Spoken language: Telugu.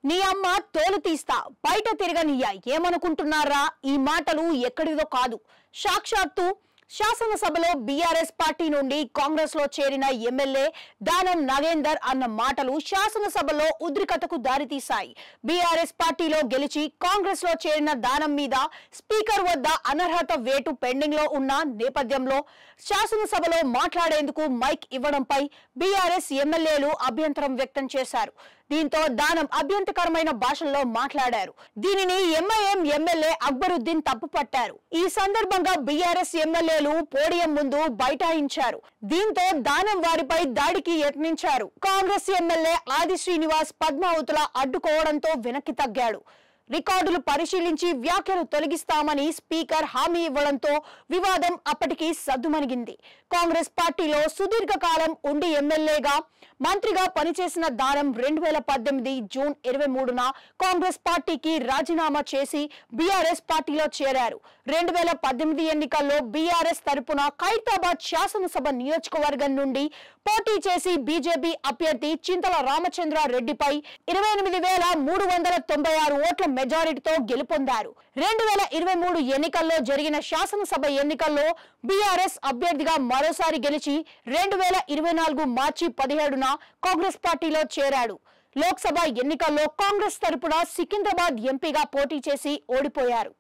నీ అమ్మ తోలు తీస్తా బయట తిరగనియ్య ఏమనుకుంటున్నారా? ఈ మాటలు ఎక్కడిదో కాదు. సాక్షాత్తు శాసనసభలో బీఆర్ఎస్ పార్టీ నుండి కాంగ్రెస్ లో చేరిన ఎమ్మెల్యే దానం నాగేందర్ అన్న మాటలు శాసనసభలో ఉద్రిక్తతకు దారితీశాయి. బీఆర్ఎస్ పార్టీలో గెలిచి కాంగ్రెస్ లో చేరిన దానం మీద స్పీకర్ వద్ద అనర్హత వేటు పెండింగ్ లో ఉన్న నేపథ్యంలో శాసనసభలో మాట్లాడేందుకు మైక్ ఇవ్వడంపై బీఆర్ఎస్ ఎమ్మెల్యేలు అభ్యంతరం వ్యక్తం చేశారు. దీంతో దానం అభ్యంతరకరమైన భాషల్లో మాట్లాడారు. దీనిని ఎంఐఎం ఎమ్మెల్యే అక్బరుద్దీన్ తప్పుపట్టారు. ఈ సందర్భంగా బీఆర్ఎస్ ఎమ్మెల్యేలు పోడియం ముందు బైఠాయించారు. దీంతో దానం వారిపై దాడికి యత్నించారు. కాంగ్రెస్ ఎమ్మెల్యే ఆది శ్రీనివాస్ పద్మావతుల అడ్డుకోవడంతో వెనక్కి తగ్గాడు. రికార్డులు పరిశీలించి వ్యాఖ్యలు తొలగిస్తామని స్పీకర్ హామీ ఇవ్వడంతో వివాదం అప్పటికి సద్దుమణిగింది. కాంగ్రెస్ పార్టీలో సుదీర్ఘకాలం ఉండి ఎమ్మెల్యేగా మంత్రిగా పనిచేసిన దానం 2018 జూన్ 23న కాంగ్రెస్ పార్టీకి రాజీనామా చేసి బీఆర్ఎస్ పార్టీలో చేరారు. 2018 ఎన్నికల్లో బీఆర్ఎస్ తరపున ఖైరతాబాద్ శాసనసభ నియోజకవర్గం నుండి పోటీ చేసి బీజేపీ అభ్యర్థి చింతల రామచంద్రారెడ్డిపై 28,396 ఓట్ల మెజారిటీతో గెలుపొందారు. 2023 ఎన్నికల్లో జరిగిన శాసనసభ ఎన్నికల్లో బీఆర్ఎస్ అభ్యర్థిగా మరోసారి గెలిచి 2024 మార్చి 17న కాంగ్రెస్ పార్టీలో చేరాడు. లోక్సభ ఎన్నికల్లో కాంగ్రెస్ తరపున సికింద్రాబాద్ ఎంపీగా పోటీ చేసి ఓడిపోయారు.